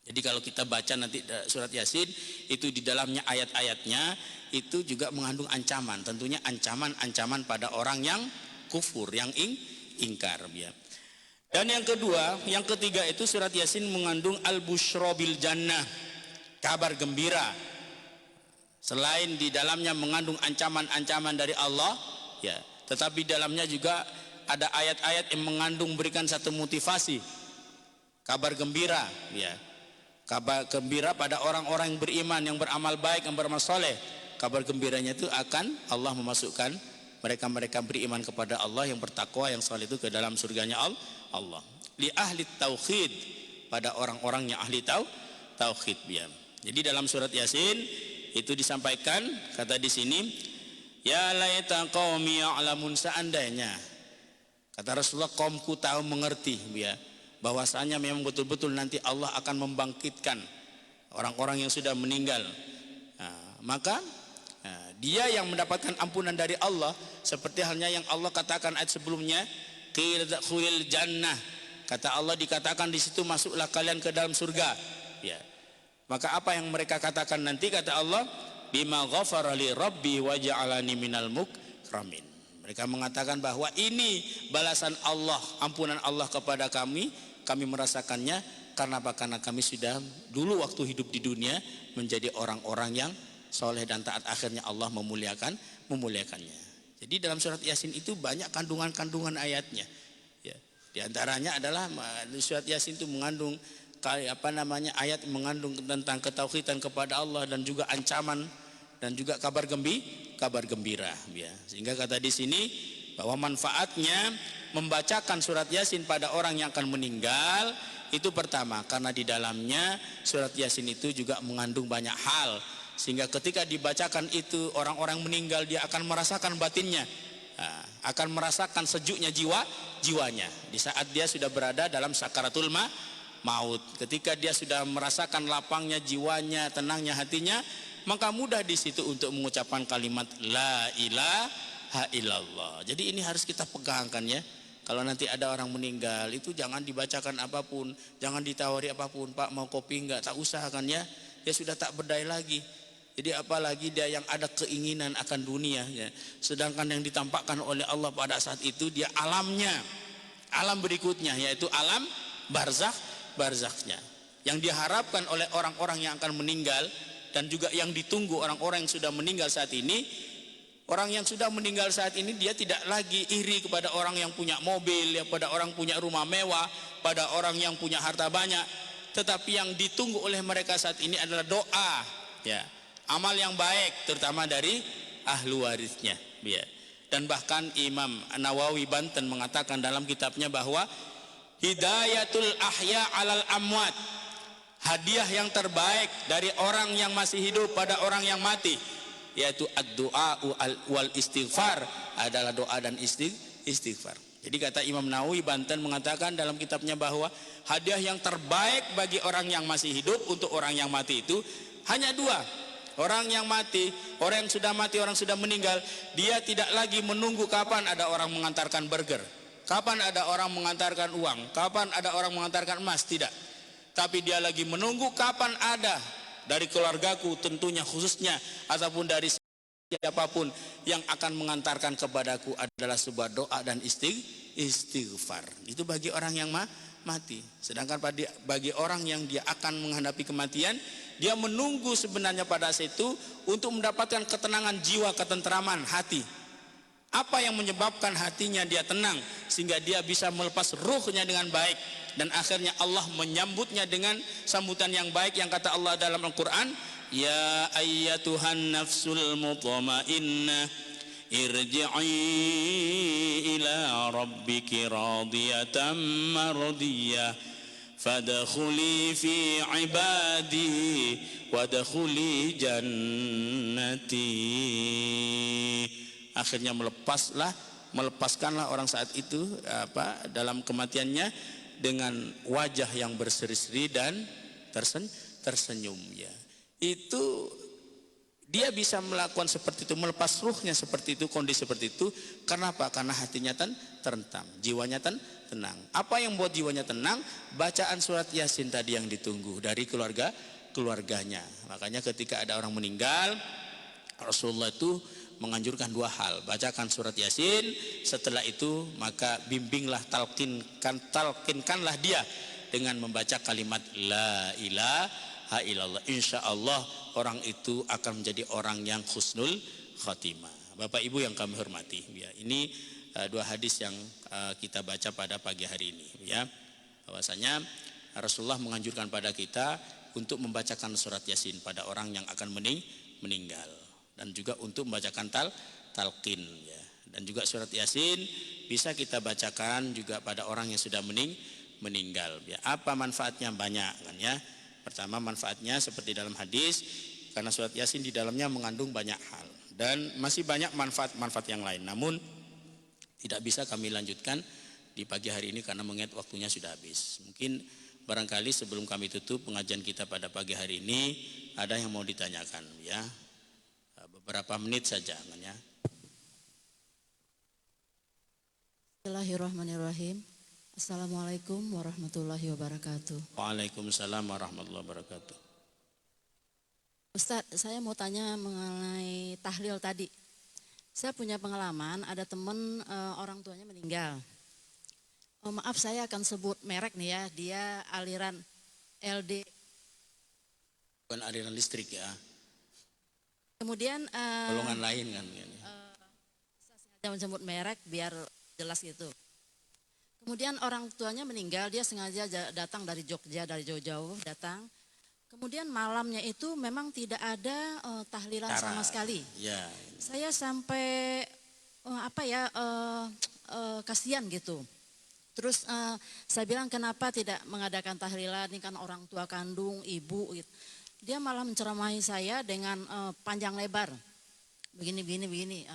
Jadi kalau kita baca nanti surat Yasin, itu di dalamnya ayat-ayatnya itu juga mengandung ancaman. Tentunya ancaman-ancaman pada orang yang kufur, yang ingkar. Ya. Dan yang kedua, yang ketiga itu surat Yasin mengandung al-busyra bil jannah, kabar gembira. Selain di dalamnya mengandung ancaman-ancaman dari Allah, ya, tetapi dalamnya juga ada ayat-ayat yang mengandung berikan satu motivasi, kabar gembira, ya. Kabar gembira pada orang-orang yang beriman, yang beramal baik, yang beramal soleh. Kabar gembiranya itu akan Allah memasukkan mereka-mereka beriman kepada Allah, yang bertakwa, yang soleh itu ke dalam surganya Allah. Li ahli tauhid, pada orang-orang yang ahli tauhid, ya. Jadi dalam surat Yasin itu disampaikan, kata di sini, ya laita qaumi ya'lamun, seandainya, kata Rasulullah, kaumku tahu mengerti, ya, bahwasanya memang betul-betul nanti Allah akan membangkitkan orang-orang yang sudah meninggal. Maka dia yang mendapatkan ampunan dari Allah, seperti halnya yang Allah katakan ayat sebelumnya, qil dakhulil jannah, kata Allah dikatakan di situ, masuklah kalian ke dalam surga. Ya. Maka apa yang mereka katakan nanti, kata Allah, bima ghafara li rabbi wa ja'alani minal mukramin. Mereka mengatakan bahwa ini balasan Allah, ampunan Allah kepada kami merasakannya karena apa? Karena kami sudah dulu waktu hidup di dunia menjadi orang-orang yang soleh dan taat, akhirnya Allah memuliakannya. Jadi dalam surat Yasin itu banyak kandungan-kandungan ayatnya. Ya. Di antaranya adalah surat Yasin itu mengandung ayat mengandung tentang ketauhidan kepada Allah, dan juga ancaman, dan juga kabar gembira, ya. Sehingga kata di sini bahwa manfaatnya membacakan surat Yasin pada orang yang akan meninggal itu pertama karena di dalamnya surat Yasin itu juga mengandung banyak hal, sehingga ketika dibacakan itu orang-orang meninggal dia akan merasakan batinnya, akan merasakan sejuknya jiwanya di saat dia sudah berada dalam sakaratul maut. Ketika dia sudah merasakan lapangnya jiwanya, tenangnya hatinya, maka mudah di situ untuk mengucapkan kalimat la ilaha illallah. Jadi ini harus kita pegangkan, ya. Kalau nanti ada orang meninggal itu jangan dibacakan apapun, jangan ditawari apapun, Pak mau kopi enggak, tak usah, kan, ya. Dia sudah tak berdaya lagi. Jadi apalagi dia yang ada keinginan akan dunia, ya. Sedangkan yang ditampakkan oleh Allah pada saat itu dia alamnya, alam berikutnya, yaitu alam barzakhnya, yang diharapkan oleh orang-orang yang akan meninggal. Dan juga yang ditunggu orang-orang yang sudah meninggal saat ini. Orang yang sudah meninggal saat ini dia tidak lagi iri kepada orang yang punya mobil, ya, pada orang punya rumah mewah, pada orang yang punya harta banyak. Tetapi yang ditunggu oleh mereka saat ini adalah doa, ya, amal yang baik, terutama dari ahlu warisnya, ya. Dan bahkan Imam Nawawi Banten mengatakan dalam kitabnya bahwa hidayatul ahya alal amwat, hadiah yang terbaik dari orang yang masih hidup pada orang yang mati, yaitu ad-du'a wal istighfar, adalah doa dan istighfar. Jadi kata Imam Nawawi Banten mengatakan dalam kitabnya bahwa hadiah yang terbaik bagi orang yang masih hidup untuk orang yang mati itu hanya dua. Orang yang mati, orang yang sudah mati, orang sudah meninggal, dia tidak lagi menunggu kapan ada orang mengantarkan burger, kapan ada orang mengantarkan uang, kapan ada orang mengantarkan emas, tidak. Tapi dia lagi menunggu kapan ada dari keluargaku tentunya khususnya ataupun dari siapapun yang akan mengantarkan kepadaku adalah sebuah doa dan istighfar. Itu bagi orang yang mati. Sedangkan bagi orang yang dia akan menghadapi kematian, dia menunggu sebenarnya pada saat itu untuk mendapatkan ketenangan jiwa, ketentraman hati. Apa yang menyebabkan hatinya dia tenang sehingga dia bisa melepas ruhnya dengan baik, dan akhirnya Allah menyambutnya dengan sambutan yang baik yang kata Allah dalam Al-Quran, ya ayyatuhan nafsul mutmainnah irji'i ila rabbiki radiyatan mardiyah fadkhuli fi ibadi wadkhuli jannati. Akhirnya melepaskanlah orang saat itu dalam kematiannya dengan wajah yang berseri-seri dan tersenyum, ya. Itu dia bisa melakukan seperti itu, melepas ruhnya seperti itu, kondisi seperti itu. Kenapa? Karena hatinya terentang, jiwanya tenang. Apa yang buat jiwanya tenang? Bacaan surat Yasin tadi yang ditunggu dari keluarganya. Makanya ketika ada orang meninggal, Rasulullah itu menganjurkan dua hal: bacakan surat Yasin, setelah itu maka bimbinglah, talkinkanlah dia dengan membaca kalimat la ilaha illallah. Insya Allah orang itu akan menjadi orang yang husnul khatimah. Bapak Ibu yang kami hormati, ya, ini dua hadis yang kita baca pada pagi hari ini, ya, bahwasanya Rasulullah menganjurkan pada kita untuk membacakan surat Yasin pada orang yang akan meninggal, dan juga untuk membacakan talqin, ya. Dan juga surat Yasin bisa kita bacakan juga pada orang yang sudah meninggal, ya. Apa manfaatnya? Banyak, kan, ya. Pertama, manfaatnya seperti dalam hadis, karena surat Yasin di dalamnya mengandung banyak hal, dan masih banyak manfaat-manfaat yang lain. Namun tidak bisa kami lanjutkan di pagi hari ini karena mengingat waktunya sudah habis. Mungkin barangkali sebelum kami tutup pengajian kita pada pagi hari ini ada yang mau ditanyakan, ya. Beberapa menit saja, kan, ya. Bismillahirrahmanirrahim. Assalamualaikum warahmatullahi wabarakatuh. Waalaikumsalam warahmatullahi wabarakatuh. Ustadz, saya mau tanya mengenai tahlil tadi. Saya punya pengalaman, ada teman orang tuanya meninggal. Maaf, saya akan sebut merek nih, ya. Dia aliran LD. Bukan aliran listrik, ya. Kemudian golongan lain, kan. Saya sengaja menyebut merek biar jelas gitu. Kemudian orang tuanya meninggal, dia sengaja datang dari Jogja, dari jauh-jauh datang. Kemudian malamnya itu memang tidak ada tahlilan sama sekali. Ya. Saya sampai kasihan gitu. Terus saya bilang, kenapa tidak mengadakan tahlilan, ini kan orang tua kandung, ibu gitu. Dia malah menceramahi saya dengan panjang lebar, begini.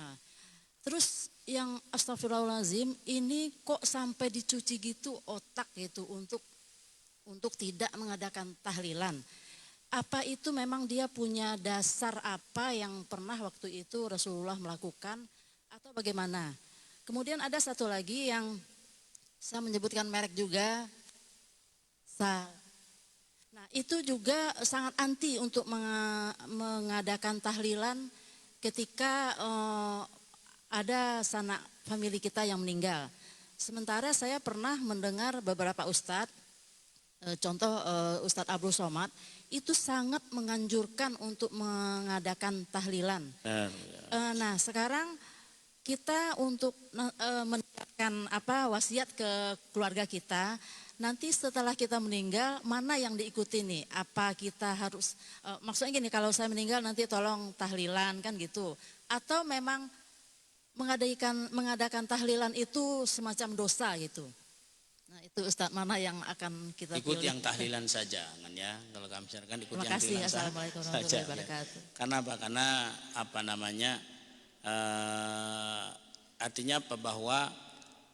Terus yang astagfirullahaladzim, ini kok sampai dicuci gitu otak gitu untuk tidak mengadakan tahlilan. Apa itu memang dia punya dasar apa yang pernah waktu itu Rasulullah melakukan atau bagaimana? Kemudian ada satu lagi yang saya menyebutkan merek juga, nah itu juga sangat anti untuk mengadakan tahlilan ketika ada sanak famili kita yang meninggal. Sementara saya pernah mendengar beberapa ustadz, contoh Ustadz Abdul Somad, itu sangat menganjurkan untuk mengadakan tahlilan. Nah sekarang kita untuk meninggalkan wasiat ke keluarga kita, nanti setelah kita meninggal mana yang diikuti nih? Apa kita harus, maksudnya gini, kalau saya meninggal nanti tolong tahlilan, kan gitu. Atau memang mengadakan tahlilan itu semacam dosa gitu. Nah itu Ustadz, mana yang akan kita ikut pilih? yang tahlilan saja, kan, ya. Kalau kami sarankan ikut Terima yang kasih. tahlilan Assalamualaikum saja, warahmatullahi ya. wabarakatuh. Karena apa? Karena artinya bahwa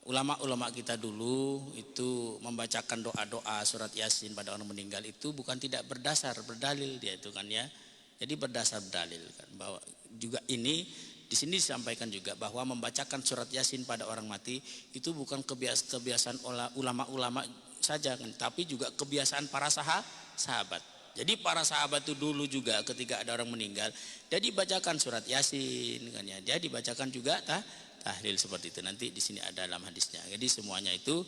ulama-ulama kita dulu itu membacakan doa-doa surat Yasin pada orang meninggal itu bukan tidak berdasar, berdalil dia itu, kan, ya. Jadi berdasar dalil kan, bahwa juga ini di sini disampaikan juga bahwa membacakan surat Yasin pada orang mati itu bukan kebiasaan ulama-ulama saja kan, tapi juga kebiasaan para sahabat. Jadi para sahabat itu dulu juga ketika ada orang meninggal, dia dibacakan surat Yasin kan ya. Dia dibacakan juga tahlil seperti itu. Nanti di sini ada dalam hadisnya. Jadi semuanya itu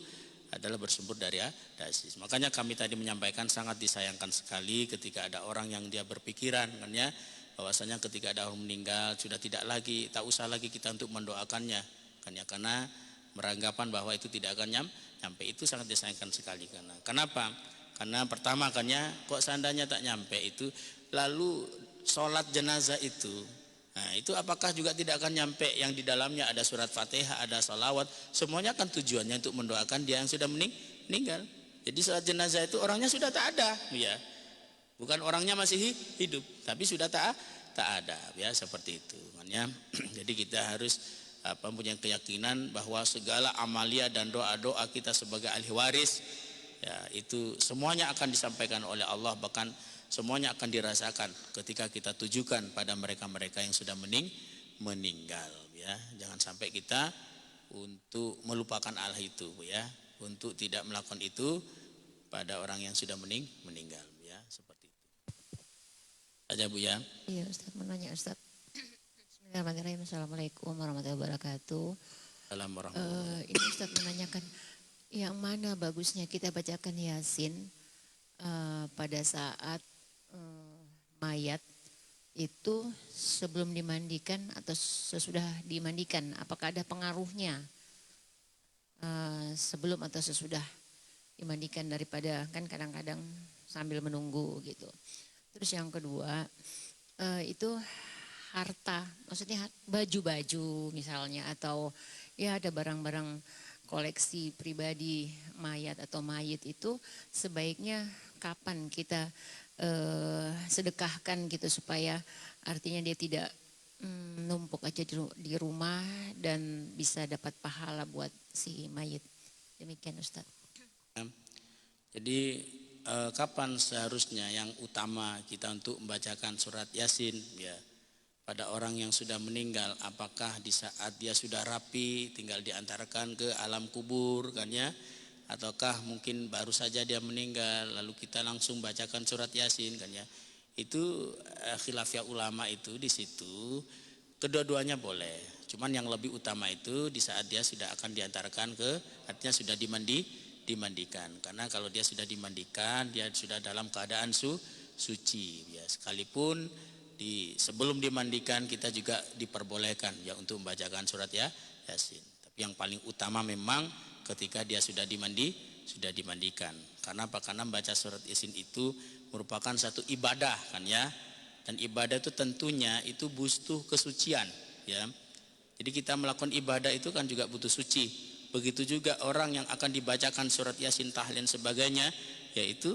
adalah bersumber dari hadis. Makanya kami tadi menyampaikan sangat disayangkan sekali ketika ada orang yang dia berpikiran kan ya, bahwasanya ketika ada orang meninggal sudah tak usah lagi kita untuk mendoakannya kan ya, karena beranggapan bahwa itu tidak akan nyampe. Itu sangat disayangkan sekali. Kenapa? Karena pertama kan ya, kok seandainya tak nyampe itu, lalu sholat jenazah itu, nah itu apakah juga tidak akan nyampe yang di dalamnya ada surat Fatihah, ada salawat, semuanya kan tujuannya untuk mendoakan dia yang sudah meninggal. Jadi sholat jenazah itu orangnya sudah tak ada ya, bukan orangnya masih hidup, tapi sudah tak ada ya, seperti itu kan ya. Jadi kita harus punya keyakinan bahwa segala amalia dan doa-doa kita sebagai ahli waris ya, itu semuanya akan disampaikan oleh Allah, bahkan semuanya akan dirasakan ketika kita tujukan pada mereka-mereka yang sudah meninggal ya. Jangan sampai kita untuk melupakan Allah itu ya, untuk tidak melakukan itu pada orang yang sudah meninggal ya, seperti itu saja Bu ya. Iya Ustaz, menanya Ustaz. Bismillahirrahmanirrahim. Assalamualaikum warahmatullahi wabarakatuh. Assalamualaikum. Ini Ustaz menanyakan, yang mana bagusnya kita bacakan Yasin pada saat mayat itu sebelum dimandikan atau sesudah dimandikan? Apakah ada pengaruhnya sebelum atau sesudah dimandikan, daripada kan kadang-kadang sambil menunggu gitu. Terus yang kedua itu harta, maksudnya baju-baju misalnya, atau ya ada barang-barang koleksi pribadi mayat atau mayit, itu sebaiknya kapan kita sedekahkan gitu, supaya artinya dia tidak numpuk aja di rumah dan bisa dapat pahala buat si mayit. Demikian Ustaz. Jadi kapan seharusnya yang utama kita untuk membacakan surat Yasin ya pada orang yang sudah meninggal? Apakah di saat dia sudah rapi tinggal diantarkan ke alam kubur kan ya, ataukah mungkin baru saja dia meninggal lalu kita langsung bacakan surat Yasin kan ya? Itu khilafiyah ulama itu di situ, kedua-duanya boleh. Cuman yang lebih utama itu di saat dia sudah akan diantarkan ke, artinya sudah dimandikan. Karena kalau dia sudah dimandikan, dia sudah dalam keadaan suci ya. Sekalipun sebelum dimandikan kita juga diperbolehkan ya untuk membacakan surat Yasin. Tapi yang paling utama memang ketika dia sudah dimandikan. Karena apa? Karena membaca surat Yasin itu merupakan satu ibadah kan ya. Dan ibadah itu tentunya itu butuh kesucian ya. Jadi kita melakukan ibadah itu kan juga butuh suci. Begitu juga orang yang akan dibacakan surat Yasin, tahlil sebagainya, yaitu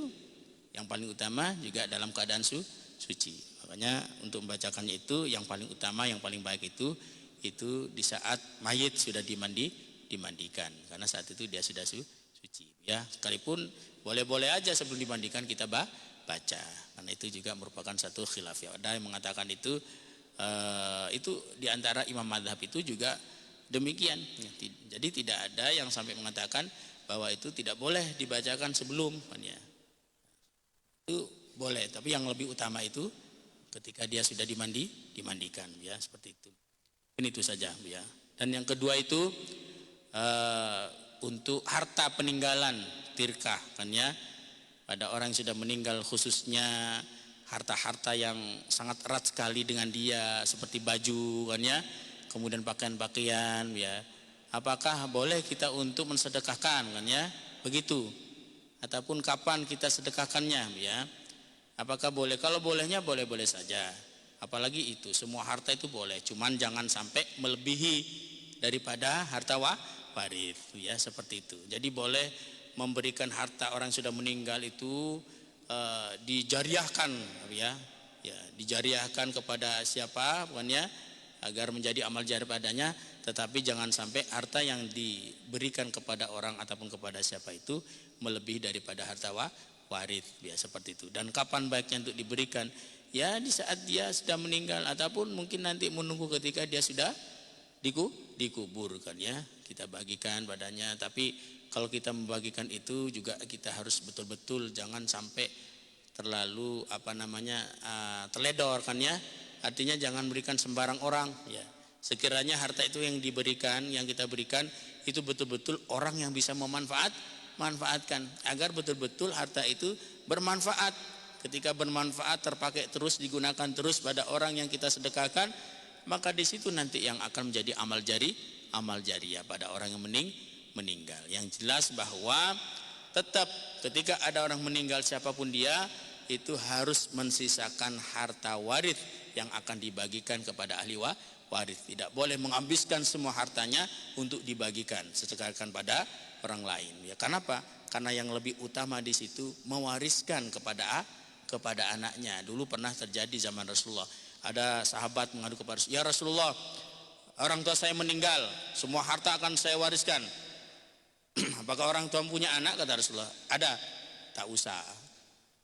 yang paling utama juga dalam keadaan suci. Makanya untuk membacakannya itu yang paling utama, yang paling baik itu di saat mayit sudah dimandikan. Karena saat itu dia sudah suci ya. Sekalipun boleh-boleh aja sebelum dimandikan kita baca. Karena itu juga merupakan satu khilafiyah. Ada yang mengatakan itu diantara imam madhab itu juga demikian. Jadi tidak ada yang sampai mengatakan bahwa itu tidak boleh dibacakan sebelum kan ya. Itu boleh, tapi yang lebih utama itu ketika dia sudah dimandikan ya, seperti itu. Ini itu saja ya. Dan yang kedua itu untuk harta peninggalan tirkah kan ya, pada orang yang sudah meninggal, khususnya harta-harta yang sangat erat sekali dengan dia, seperti baju kan ya, kemudian pakaian-pakaian ya. Apakah boleh kita untuk mensedekahkan kan ya, begitu? Ataupun kapan kita sedekahkannya ya? Apakah boleh? Kalau bolehnya boleh-boleh saja. Apalagi itu semua harta itu boleh, cuman jangan sampai melebihi daripada harta waris ya, seperti itu. Jadi boleh memberikan harta orang yang sudah meninggal itu dijariahkan ya, dijariahkan kepada siapa pokoknya agar menjadi amal jari padanya, tetapi jangan sampai harta yang diberikan kepada orang ataupun kepada siapa itu melebihi daripada harta waris ya, seperti itu. Dan kapan baiknya untuk diberikan? ya di saat dia sudah meninggal ataupun mungkin nanti menunggu ketika dia sudah dikuburkan ya, kita bagikan padanya. Tapi kalau kita membagikan itu juga kita harus betul-betul jangan sampai terlalu teledor kan ya. Artinya jangan berikan sembarang orang ya. Sekiranya harta itu yang diberikan, yang kita berikan itu betul-betul orang yang bisa manfaatkan agar betul-betul harta itu bermanfaat. Ketika bermanfaat terpakai terus, digunakan terus pada orang yang kita sedekahkan, maka di situ nanti yang akan menjadi amal jariah pada orang yang meninggal. Yang jelas bahwa tetap ketika ada orang meninggal siapapun dia, itu harus mensisakan harta waris yang akan dibagikan kepada ahli waris. Tidak boleh menghabiskan semua hartanya untuk dibagikan, sedekahkan pada orang lain. Ya, kenapa? Karena yang lebih utama di situ mewariskan kepada anaknya. Dulu pernah terjadi zaman Rasulullah. Ada sahabat mengadu kepada Rasulullah, "Ya Rasulullah, orang tua saya meninggal, semua harta akan saya wariskan." "Apakah orang tua punya anak?" kata Rasulullah. "Ada." "Tak usah.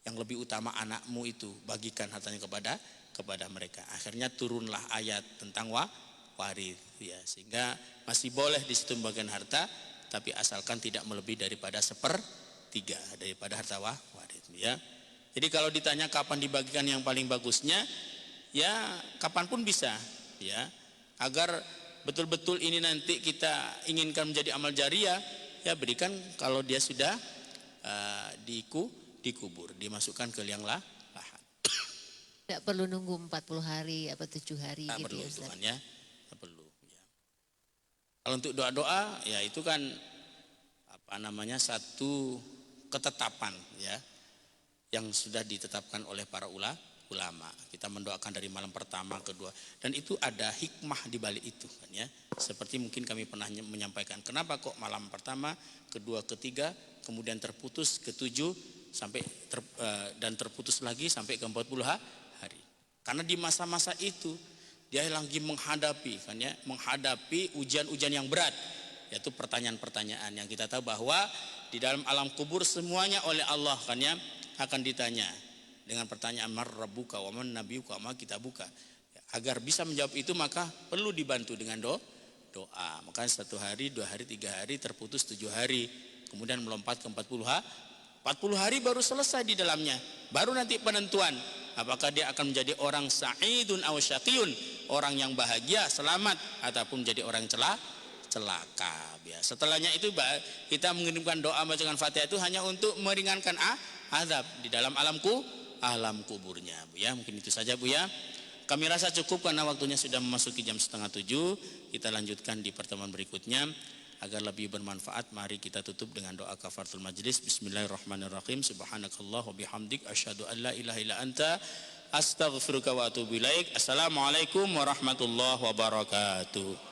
Yang lebih utama anakmu itu, bagikan hartanya kepada mereka." Akhirnya turunlah ayat tentang waris ya, sehingga masih boleh di situ membagikan harta, tapi asalkan tidak melebihi daripada 1/3 daripada harta waris ya. Jadi kalau ditanya kapan dibagikan yang paling bagusnya, ya kapanpun bisa ya, agar betul-betul ini nanti kita inginkan menjadi amal jariah, ya berikan kalau dia sudah dikubur, dimasukkan ke liang lahat. Tidak perlu nunggu 40 hari atau 7 hari Tak gitu perlu ya itu Ustaz. kan ya, tak perlu ya. Kalau untuk doa-doa ya itu kan satu ketetapan ya yang sudah ditetapkan oleh para ulama. Kita mendoakan dari malam pertama, kedua, dan itu ada hikmah di balik itu kan ya. Seperti mungkin kami pernah menyampaikan, kenapa kok malam pertama, kedua, ketiga, kemudian terputus ke-7 sampai dan terputus lagi sampai ke 40 hari. Karena di masa-masa itu dia lagi menghadapi ujian-ujian yang berat, yaitu pertanyaan-pertanyaan yang kita tahu bahwa di dalam alam kubur semuanya oleh Allah kan ya akan ditanya dengan pertanyaan mar rabbuka wa man nabiyuka wa ma kitabuka. Agar bisa menjawab itu maka perlu dibantu dengan doa. Maka 1 hari, 2 hari, 3 hari, terputus 7 hari, kemudian melompat ke 40 hari baru selesai di dalamnya. Baru nanti penentuan apakah dia akan menjadi orang sa'idun aw syaqiyun, orang yang bahagia, selamat, ataupun menjadi orang celaka. Ya, setelahnya itu kita mengirimkan doa bacaan Fatihah itu hanya untuk meringankan azab di dalam alam kuburnya. Bu ya, mungkin itu saja Bu ya. Kami rasa cukup karena waktunya sudah memasuki jam 6:30. Kita lanjutkan di pertemuan berikutnya. Agar lebih bermanfaat, mari kita tutup dengan doa kafaratul majlis. Bismillahirrahmanirrahim. Subhanakallah wa bihamdik asyhadu an la ilaha illa anta astaghfiruka wa atubu ilaik. Assalamualaikum warahmatullahi wabarakatuh.